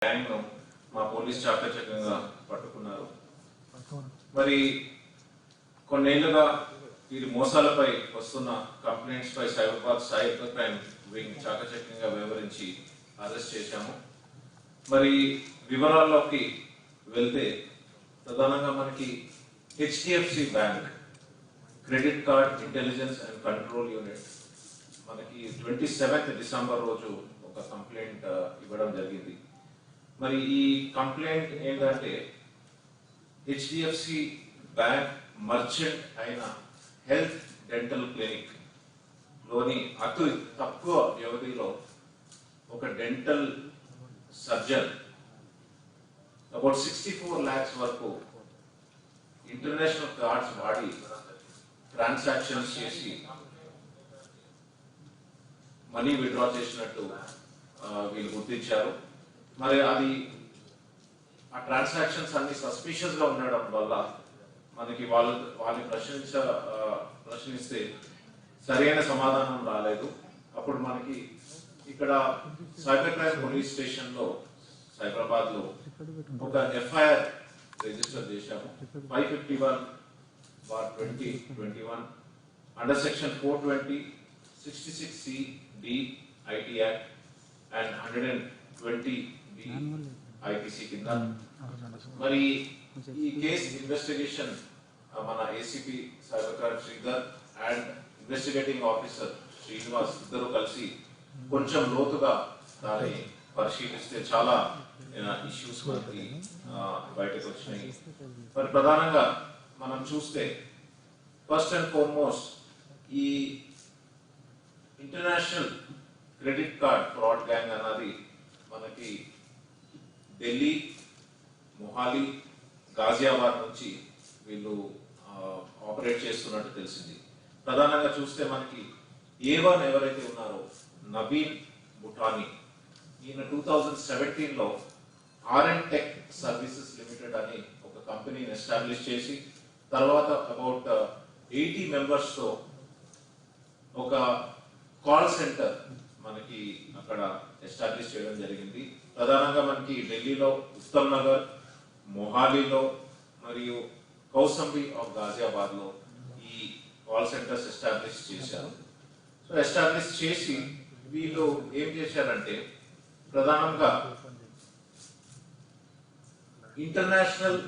Gang మా police చాకచక్యంగా పట్టుకున్నారు. మరి కొన్నేళ్లుగా వీరి మోసాలపై వస్తున్న కంప్లైంట్స్ పై సైబర్ క్రైమ్ వింగ్ చాకచక్యంగా వివరించి అరెస్ట్ చేశాము. మరి వివరాల్లోకి వెళ్తే ప్రధానంగా మనకి HDFC bank credit card intelligence and control unit మనకి 27 డిసెంబర్ రోజు ఒక కంప్లైంట్ ఇవ్వడం జరిగింది. మరి ఈ కంప్లైంట్ ఏంటంటే హెచ్డిఎఫ్సి బ్యాంక్ మర్చెంట్ అయిన హెల్త్ డెంటల్ క్లినిక్ లోని అతి తక్కువ వ్యవధిలో ఒక డెంటల్ సర్జన్ అబౌట్ 64 lakhs వరకు ఇంటర్నేషనల్ కార్డ్స్ వాడి ట్రాన్సాక్షన్స్ చేసి మనీ విత్డ్రా చేసినట్టు వీళ్ళు గుర్తించారు. మరి అది ఆ ట్రాన్సాక్షన్స్ అన్ని సస్పిషియస్ గా ఉండడం వల్ల మనకి వాళ్ళని ప్రశ్నిస్తే సరైన సమాధానం రాలేదు. అప్పుడు మనకి ఇక్కడ సైబర్ క్రైమ్ పోలీస్ స్టేషన్ లో సైబరాబాద్ లో ఒక ఎఫ్ఐఆర్ రిజిస్టర్ చేశాము. 551/2021 under section 420 66C D IT Act and 120 D IPC కింద. మరి ఈ కేసు ఇన్వెస్టిగేషన్ మన ACP cyber crime Sridhar and investigating officer Srinivas ఇద్దరు కలిసి కొంచెం లోతుగా దాన్ని పరిశీలిస్తే చాలా ఇష్యూస్ మనకి బయటకు వచ్చినాయి. మరి ప్రధానంగా మనం చూస్తే ఫస్ట్ అండ్ ఫార్మోస్ట్ ఈ international credit card fraud gang అన్నది మనకి ఢిల్లీ, మొహాలి, గాజియాబాద్ నుంచి వీళ్ళు ఆపరేట్ చేస్తున్నట్టు తెలిసింది. ప్రధానంగా చూస్తే మనకి A1 ఎవరైతే ఉన్నారో నవీన్ బుటానీ, ఈయన 2017లో R&T సర్వీసెస్ లిమిటెడ్ అని ఒక కంపెనీని ఎస్టాబ్లిష్ చేసి తర్వాత అబౌట్ 80 మెంబర్స్ తో ఒక కాల్ సెంటర్ మనకి అక్కడ ఎస్టాబ్లిష్ చేయడం జరిగింది. ప్రధానంగా మనకి ఢిల్లీలో ఉత్తమ్ నగర్, మొహాలీలో మరియు కౌసంబి ఆఫ్ గాజియాబాద్ లో ఈ కాల్ సెంటర్స్ ఎస్టాబ్లిష్ చేశారు. సో ఎస్టాబ్లిష్ చేసి వీళ్ళు ఏం చేశారంటే ప్రధానంగా international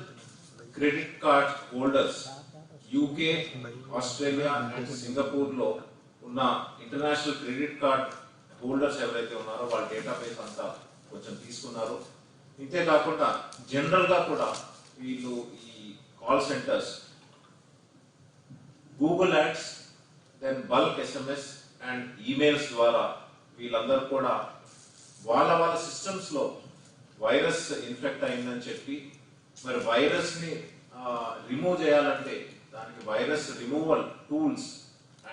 credit card holders UK, Australia and Singapore లో ఉన్న ఇంటర్నేషనల్ క్రెడిట్ కార్డ్ హోల్డర్స్ ఎవరైతే ఉన్నారో వాళ్ళ డేటాబేస్ అంతా కొంచెం తీసుకున్నారు. ఇంతే కాకుండా జనరల్ గా కూడా వీళ్ళు ఈ call centres Google ads, then bulk SMS and emails ద్వారా వీళ్ళందరూ కూడా వాళ్ళ సిస్టమ్స్ లో వైరస్ ఇన్ఫెక్ట్ అయిందని చెప్పి మరి వైరస్ ని రిమూవ్ చేయాలంటే దానికి virus removal tools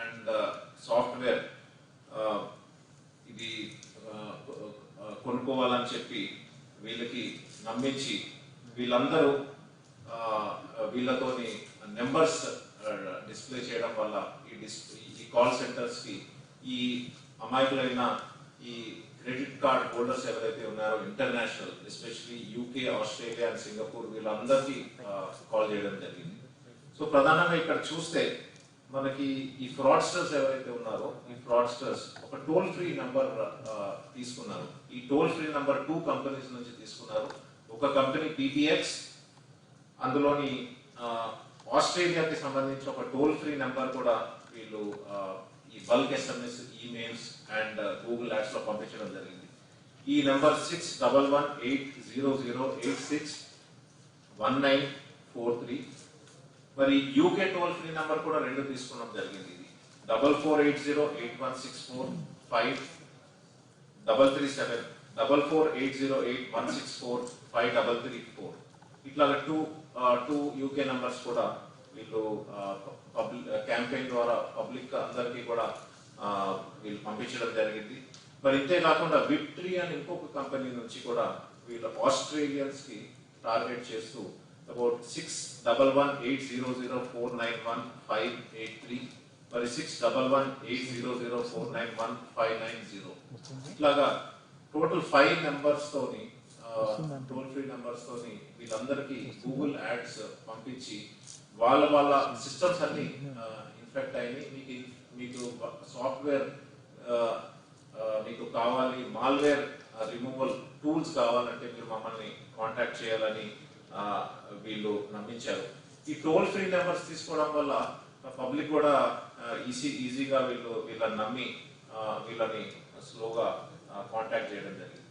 and software ఇది కొనుక్కోవాలని చెప్పి వీళ్ళకి నమ్మించి వీళ్ళందరూ వీళ్ళతోని నెంబర్స్ డిస్ప్లే చేయడం వల్ల ఈ కాల్ సెంటర్స్ కి ఈ అమాయకులైన ఈ క్రెడిట్ కార్డ్ హోల్డర్స్ ఎవరైతే ఉన్నారో international especially UK, Australia and Singapore వీళ్ళందరికీ కాల్ చేయడం జరిగింది. సో ప్రధానంగా ఇక్కడ చూస్తే మనకి ఈ ఫ్రాడ్స్టర్స్ ఎవరైతే ఉన్నారో ఈ ఫ్రాడ్స్టర్స్ ఒక టోల్ ఫ్రీ నంబర్ తీసుకున్నారు. ఈ టోల్ ఫ్రీ నంబర్ 2 కంపెనీస్ నుంచి తీసుకున్నారు. ఒక కంపెనీ PPX, అందులోని ఆస్ట్రేలియాకి సంబంధించి ఒక టోల్ ఫ్రీ నంబర్ కూడా వీళ్ళు ఈ bulk SMS, emails and Google ads లో పంపించడం జరిగింది. ఈ నంబర్ 618800861943. మరి యూకే టోల్ ఫ్రీ నంబర్ కూడా 2 తీసుకోవడం జరిగింది. ఇది 448081645337 448081645334. ఇట్లా 2 యూకే నంబర్స్ కూడా వీళ్ళు క్యాంపెయిన్ ద్వారా పబ్లిక్ అందరికీ కూడా వీళ్ళు పంపించడం జరిగింది. మరి ఇంతే కాకుండా విక్టరీ అని ఇంకొక కంపెనీ నుంచి కూడా వీళ్ళు ఆస్ట్రేలియన్స్ కి టార్గెట్ చేస్తూ అబౌట్ 611800491583 మరి 611800491590 ఇట్లాగా టోటల్ 5 నెంబర్స్ తోని టోల్ ఫ్రీ నెంబర్స్ తోని వీళ్ళందరికీ గూగుల్ యాడ్స్ పంపించి వాళ్ళ సిస్టమ్స్ అన్ని ఇన్ఫెక్ట్ అయ్యి మీకు సాఫ్ట్వేర్ మీకు కావాలి, మాల్వేర్ రిమూవల్ టూల్స్ కావాలంటే మీరు మమ్మల్ని కాంటాక్ట్ చేయాలని వీళ్ళు నమ్మించారు. ఈ టోల్ ఫ్రీ నెంబర్స్ తీసుకోవడం వల్ల పబ్లిక్ కూడా ఈజీగా వీళ్ళని నమ్మి వీళ్ళని స్లోగా కాంటాక్ట్ చేయడం జరిగింది.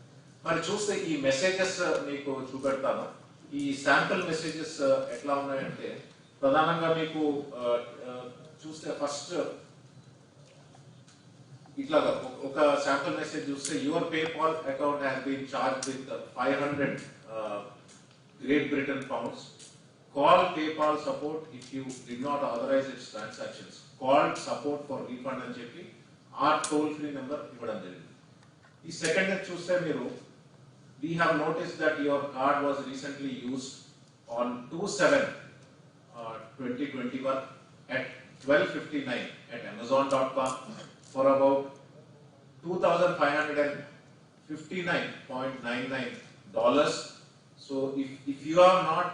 మరి చూస్తే ఈ మెసేజెస్ మీకు చూపెడతాను. ఈ శాంపుల్ మెసేజెస్ ఎట్లా ఉన్నాయంటే ప్రధానంగా మీకు చూస్తే ఫస్ట్ ఇట్లాగా ఒక శాంపుల్ మెసేజ్ చూస్తే your PayPal account has been charge with 500 Great Britain pounds. Call PayPal support if you did not authorize its transactions. Call support for refund అని చెప్పి ఆ టోల్ ఫ్రీ నెంబర్ ఇవ్వడం జరిగింది. ఈ సెకండ్ చూస్తే మీరు we have noticed that your card was recently used on 2/7/2021 at 12:59 at amazon.com for about $2,559.99. So if you have not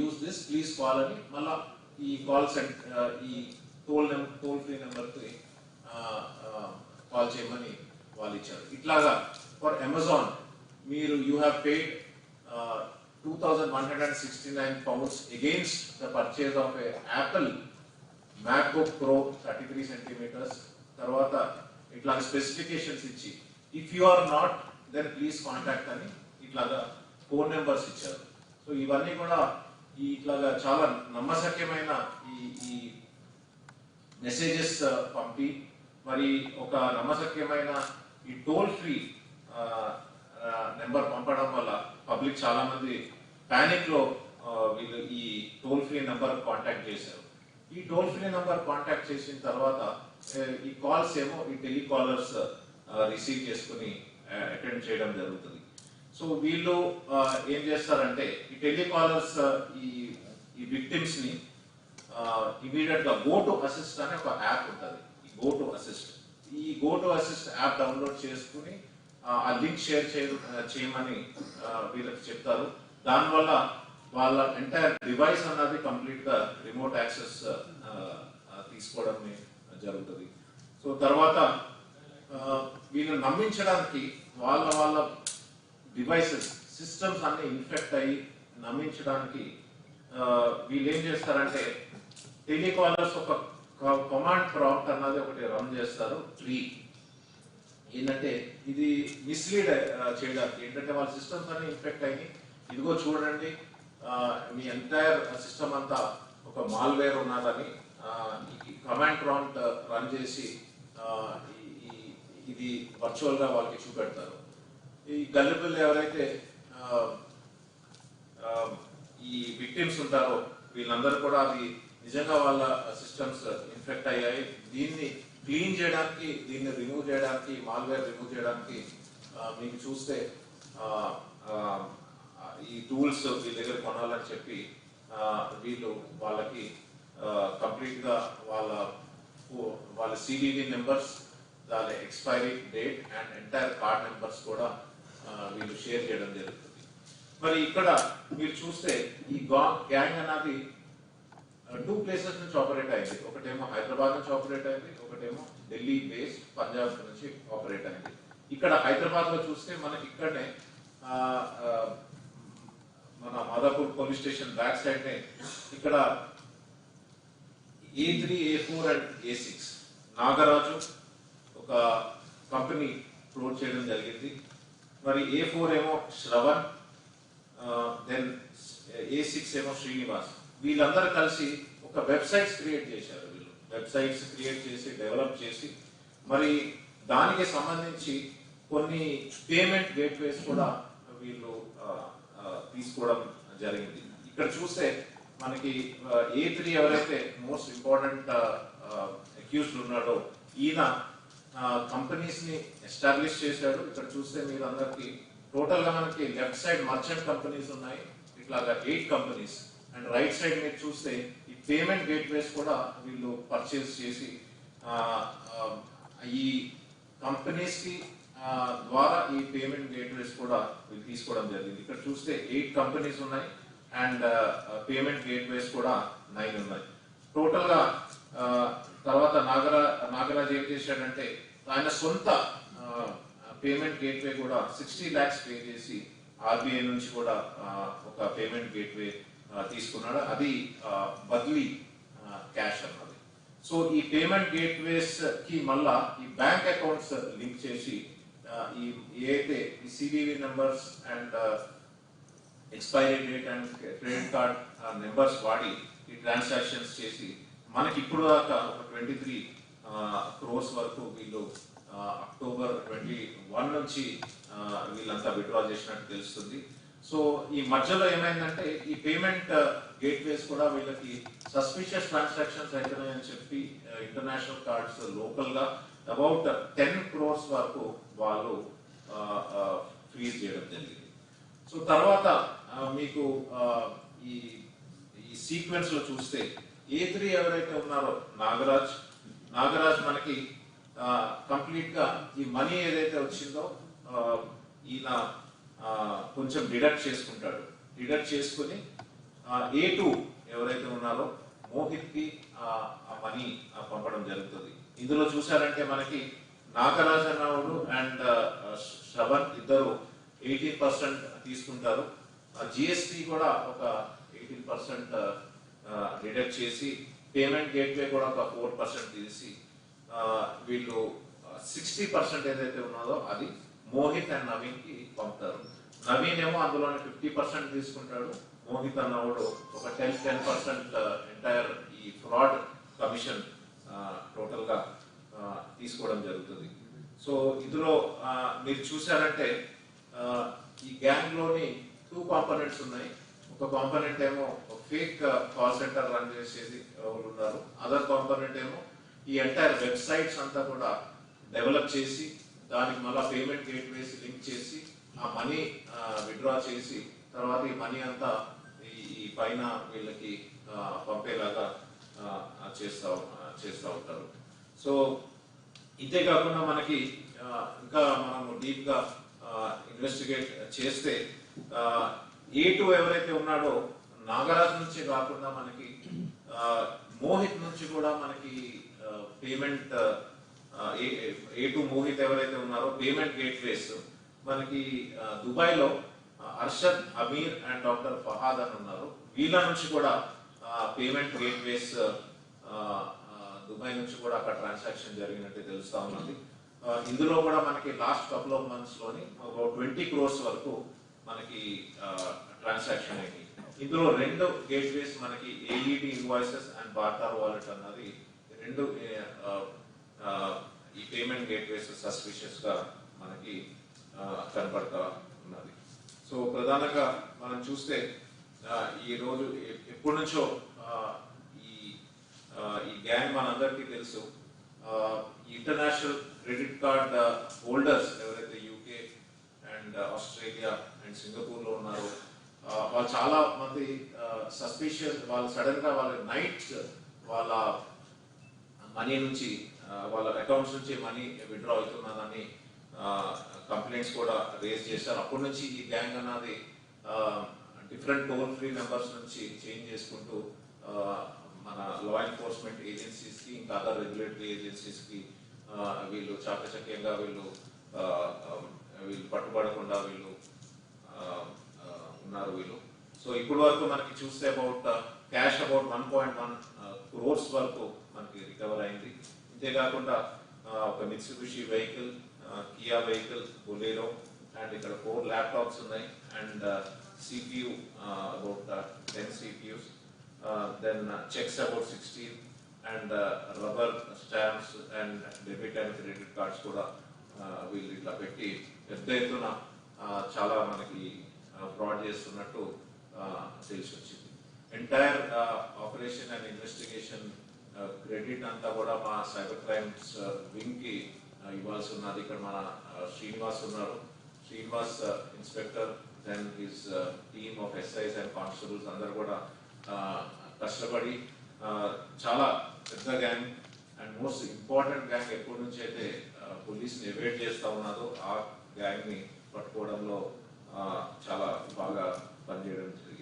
used this, please call అని మళ్ళా ఈ కాల్ ఈ టోల్ ఫ్రీ నెంబర్ కి కాల్ చేయమని వాళ్ళు ఇచ్చారు. ఇట్లాగా ఫర్ అమెజాన్ మీరు you have paid 2,169 pounds against the purchase of a Apple MacBook Pro 33 centimeters. తర్వాత ఇట్లా స్పెసిఫికేషన్స్ ఇచ్చి if you are not then please contact అని ఇట్లాగా ఫోన్ నెంబర్స్ ఇచ్చారు. సో ఇవన్నీ కూడా ఇట్లాగా చాలా నమ్మశక్యమైన ఈ మెసేజెస్ పంపి మరి ఒక నమ్మశక్యమైన ఈ టోల్ ఫ్రీ నెంబర్ పంపడం వల్ల పబ్లిక్ చాలా మంది పానిక్ లో వీళ్ళు ఈ టోల్ ఫ్రీ నెంబర్ కాంటాక్ట్ చేశారు. ఈ టోల్ ఫ్రీ నెంబర్ కాంటాక్ట్ చేసిన తర్వాత ఈ కాల్స్ ఏమో ఈ టెలికాలర్స్ రిసీవ్ చేసుకుని అటెండ్ చేయడం జరుగుతుంది. సో వీళ్ళు ఏం చేస్తారంటే ఈ టెలికాలర్స్ ఈ విక్టిమ్స్ ని ఇమీడియట్ గా గో టు అసిస్ట్ అనే ఒక యాప్ ఉంటుంది. ఈ go to assist app download చేసుకుని ఆ లింక్ షేర్ చేయమని వీళ్ళకి చెప్తారు. దానివల్ల వాళ్ళ ఎంటైర్ డివైస్ అన్నది కంప్లీట్ గా రిమోట్ యాక్సెస్ తీసుకోవడం జరుగుతుంది. సో తర్వాత వీళ్ళు నమ్మించడానికి వాళ్ళ డివైసెస్ సిస్టమ్స్ అన్ని ఇన్ఫెక్ట్ అయ్యి నమ్మించడానికి వీళ్ళు ఏం చేస్తారంటే టెలికాలర్స్ ఒక కమాండ్ ప్రాంప్ట్ అన్నది ఒకటి రన్ చేస్తారు. ఏంటంటే ఇది మిస్లీడ్ చేయడానికి ఏంటంటే వాళ్ళ సిస్టమ్స్ అన్ని ఇన్ఫెక్ట్ అయ్యి ఇదిగో చూడండి మీ ఎంటైర్ సిస్టమ్ అంతా ఒక మాల్వేర్ ఉన్నదని కమాండ్ ప్రాంప్ట్ రన్ చేసి ఇది వర్చువల్ గా వాళ్ళకి చూపెడతారు. ఈ గల్లిబుల్ ఎవరైతే ఈ విక్టిమ్స్ ఉంటారో వీళ్ళందరూ కూడా అది నిజంగా వాళ్ళ సిస్టమ్స్ ఇన్ఫెక్ట్ అయ్యాయి, దీన్ని క్లీన్ చేయడానికి దీన్ని రిమూవ్ చేయడానికి మాల్వేర్ రిమూవ్ చేయడానికి మీకు చూస్తే ఈ టూల్స్ వీళ్ళ దగ్గర కొనాలని చెప్పి వీళ్ళు వాళ్ళకి కంప్లీట్ గా వాళ్ళ సివివి నెంబర్స్, దాని expiry date and entire card numbers కూడా వీళ్ళు షేర్ చేయడం జరుగుతుంది. మరి ఇక్కడ మీరు చూస్తే ఈ గ్యాంగ్ అనేది 2 places నుంచి ఆపరేట్ అయింది. ఒకటేమో హైదరాబాద్ నుంచి ఆపరేట్ అయింది, ఒకటేమో ఢిల్లీ బేస్ పంజాబ్ నుంచి ఆపరేట్ అయింది. ఇక్కడ హైదరాబాద్ లో చూస్తే మనకి ఇక్కడనే మన Madhapur police station back side నే ఇక్కడ A3, A4 and A6 Nagaraju ఒక కంపెనీ క్లోజ్ చేయడం జరిగింది. మరి A4 ఏమో శ్రవణ్, దెన్ A6 ఏమో శ్రీనివాస్. వీళ్ళందరూ కలిసి ఒక వెబ్సైట్స్ క్రియేట్ చేశారు. వీళ్ళు వెబ్సైట్స్ క్రియేట్ చేసి డెవలప్ చేసి మరి దానికి సంబంధించి కొన్ని పేమెంట్ గేట్వేస్ కూడా వీళ్ళు తీసుకోవడం జరిగింది. ఇక్కడ చూస్తే మనకి A3 ఎవరైతే మోస్ట్ ఇంపార్టెంట్ అక్యూజ్డ్ ఉన్నాడో ఈయన కంపెనీస్ ని ఎస్టాబ్లిష్ చేశాడు. ఇక్కడ చూస్తే మీరు అందరికి టోటల్ గా మనకి లెఫ్ట్ సైడ్ మర్చెంట్ కంపెనీస్ ఉన్నాయి, ఇట్లాగా 8 కంపెనీస్. అండ్ రైట్ సైడ్ మీరు చూస్తే ఈ పేమెంట్ గేట్వేస్ కూడా వీళ్ళు పర్చేస్ చేసి ఈ కంపెనీస్ కి ద్వారా ఈ పేమెంట్ గేట్వేస్ కూడా తీసుకోవడం జరిగింది. ఇక్కడ చూస్తే 8 కంపెనీస్ ఉన్నాయి అండ్ పేమెంట్ గేట్వేస్ కూడా 9 ఉన్నాయి. టోటల్ గా తర్వాత నాగరాజ్ ఏం చేశాడంటే ఆయన సొంత పేమెంట్ గేట్వే కూడా 60 lakhs పే చేసి ఆర్బీఐ నుంచి కూడా ఒక పేమెంట్ గేట్వే తీసుకున్నాడు. అది బదిలీ క్యాష్ అన్నది. సో ఈ పేమెంట్ గేట్వేస్ కి మళ్ళా ఈ బ్యాంక్ అకౌంట్స్ లింక్ చేసి ఈ ఏదైతే ఈ CVV numbers and expiry date and credit card numbers వాడి ఈ ట్రాన్సాక్షన్స్ చేసి మనకి ఇప్పుడు దాకా ఒక 23 crores వరకు వీళ్ళు అక్టోబర్ 21 నుంచి వీళ్ళంతా విత్డ్రా చేసినట్టు తెలుస్తుంది. సో ఈ మధ్యలో ఏమైందంటే ఈ పేమెంట్ గేట్వేస్ కూడా వీళ్ళకి సస్పిషియస్ ట్రాన్సాక్షన్స్ అవుతున్నాయని చెప్పి ఇంటర్నేషనల్ కార్డ్స్ లోకల్ గా అబౌట్ 10 crores వరకు వాళ్ళు ఫ్రీజ్ చేయడం జరిగింది. సో తర్వాత మీకు ఈ సీక్వెన్స్ లో చూస్తే A3 ఎవరైతే ఉన్నారో నాగరాజ్ మనకి కంప్లీట్ గా ఈ మనీ ఏదైతే వచ్చిందో ఈయన కొంచెం డిడక్ట్ చేసుకుంటాడు. డిడక్ట్ చేసుకుని A2 ఎవరైతే ఉన్నారో మోహిత్ కి ఆ మనీ పంపడం జరుగుతుంది. ఇందులో చూసారంటే మనకి నాగరాజ్ అన్నవాడు అండ్ శ్రవణ్ ఇద్దరు 18% తీసుకుంటారు. జిఎస్టి కూడా ఒక 18% డిడక్ట్ చేసి పేమెంట్ గేట్వే కూడా ఒక 4% తీసి వీళ్ళు 60% ఏదైతే ఉన్నదో అది మోహిత్ అండ్ నవీన్ కి పంపుతారు. నవీన్ ఏమో అందులోనే 50% తీసుకుంటాడు. మోహిత్ అన్నవాడు ఒక 10% ఎంటైర్ ఈ ఫ్రాడ్ కమిషన్ టోటల్ గా తీసుకోవడం జరుగుతుంది. సో ఇందులో మీరు చూసారంటే ఈ గ్యాంగ్ లోని 2 కాంపోనెంట్స్ ఉన్నాయి. ఒక కాంపోనెంట్ ఏమో ఫేక్ కాల్ సెంటర్ రన్ చేసేది ఎవరు ఉన్నారు. అదర్ కాంపోనెంట్ ఏమో ఈ ఎంటైర్ వెబ్సైట్స్ అంతా కూడా డెవలప్ చేసి దానికి మళ్ళీ పేమెంట్ గేట్వేస్ లింక్ చేసి ఆ మనీ విత్డ్రా చేసి తర్వాత ఈ మనీ అంతా ఈ పైన వీళ్ళకి పంపేలాగా చేస్తూ ఉంటారు. సో ఇదే కాకుండా మనకి ఇంకా మనము డీప్ గా ఇన్వెస్టిగేట్ చేస్తే A2 ఎవరైతే ఉన్నాడో నాగరాజ్ నుంచి కాకుండా మనకి మోహిత్ నుంచి కూడా మనకి పేమెంట్ A2 మోహిత్ ఎవరైతే ఉన్నారో పేమెంట్ గేట్వేస్ మనకి దుబాయ్ లో అర్షద్ అమీర్ అండ్ డాక్టర్ ఫహాద్ అని ఉన్నారు. వీళ్ళ నుంచి కూడా పేమెంట్ గేట్వేస్ దుబాయ్ నుంచి కూడా అక్కడ ట్రాన్సాక్షన్ జరిగినట్టు తెలుస్తా ఉన్నది. ఇందులో కూడా మనకి లాస్ట్ కపుల్ ఆఫ్ మంత్స్ లోని ఒక 20 crores వరకు మనకి ట్రాన్సాక్షన్ అయింది. ఇందులో 2 గేట్వేస్ మనకి AED ఇన్వాయిసెస్ అండ్ బార్టార్ వాలెట్ అన్నది 2 ఈ పేమెంట్ గేట్వేస్ సస్పిషియస్ గా మనకి కనపడతా ఉన్నది. సో ప్రధానంగా మనం చూస్తే ఈ రోజు ఎప్పటి నుంచో ఈ గ్యాంగ్ మనందరికీ తెలుసు. ఇంటర్నేషనల్ క్రెడిట్ కార్డ్ హోల్డర్స్ ఎవరైతే UK and Australia and Singapore లో ఉన్నారో వాళ్ళు చాలా మంది సస్పిషియస్ వాళ్ళు సడన్ గా వాళ్ళ నైట్ వాళ్ళ మనీ నుంచి వాళ్ళ అకౌంట్స్ నుంచి మనీ విత్డ్రా అవుతున్నదని కంప్లైంట్స్ కూడా రేజ్ చేశారు. అప్పటి నుంచి ఈ గ్యాంగ్ అన్నది డిఫరెంట్ టోల్ ఫ్రీ నెంబర్స్ నుంచి చేంజ్ చేసుకుంటూ మన లా ఎన్ఫోర్స్మెంట్ ఏజెన్సీస్ కి ఇంకా అదర్ రెగ్యులేటరీ ఏజెన్సీస్ కి వీళ్ళు చాకచక్యంగా వీళ్ళు పట్టుబడకుండా వీళ్ళు ఉన్నారు వీళ్ళు. సో ఇప్పటి వరకు మనకి చూస్తే అబౌట్ క్యాష్ అబౌట్ 1.1 crores వరకు మనకి రికవర్ అయింది. ఇంతేకాకుండా ఒక Mitsubishi vehicle, Kia vehicle, Bolero and ఇక్కడ 4 ల్యాప్టాప్స్ ఉన్నాయి and CPU about 10 CPUs, then checks about 16 and rubber stamps and debit and credit cards కూడా వీళ్ళు ఇట్లా పెట్టి పెద్ద ఎత్తున చాలా మనకి ఫ్రాడ్ చేస్తున్నట్టు తెలిసి వచ్చింది. Entire operation and investigation credit అంతా కూడా మా సైబర్ క్రైమ్స్ వింగ్ కి ఇవ్వాల్సి ఉన్నది. ఇక్కడ మన శ్రీనివాస్ ఉన్నారు. Srinivas inspector then his team of SIs and constables అందరు కూడా కష్టపడి చాలా పెద్ద gang and most important gang ఎప్పటి నుంచి అయితే పోలీసుని ఎవేట్ చేస్తూ ఉన్నదో ఆ గ్యాంగ్ని పట్టుకోవడంలో చాలా బాగా పనిచేయడం జరిగింది.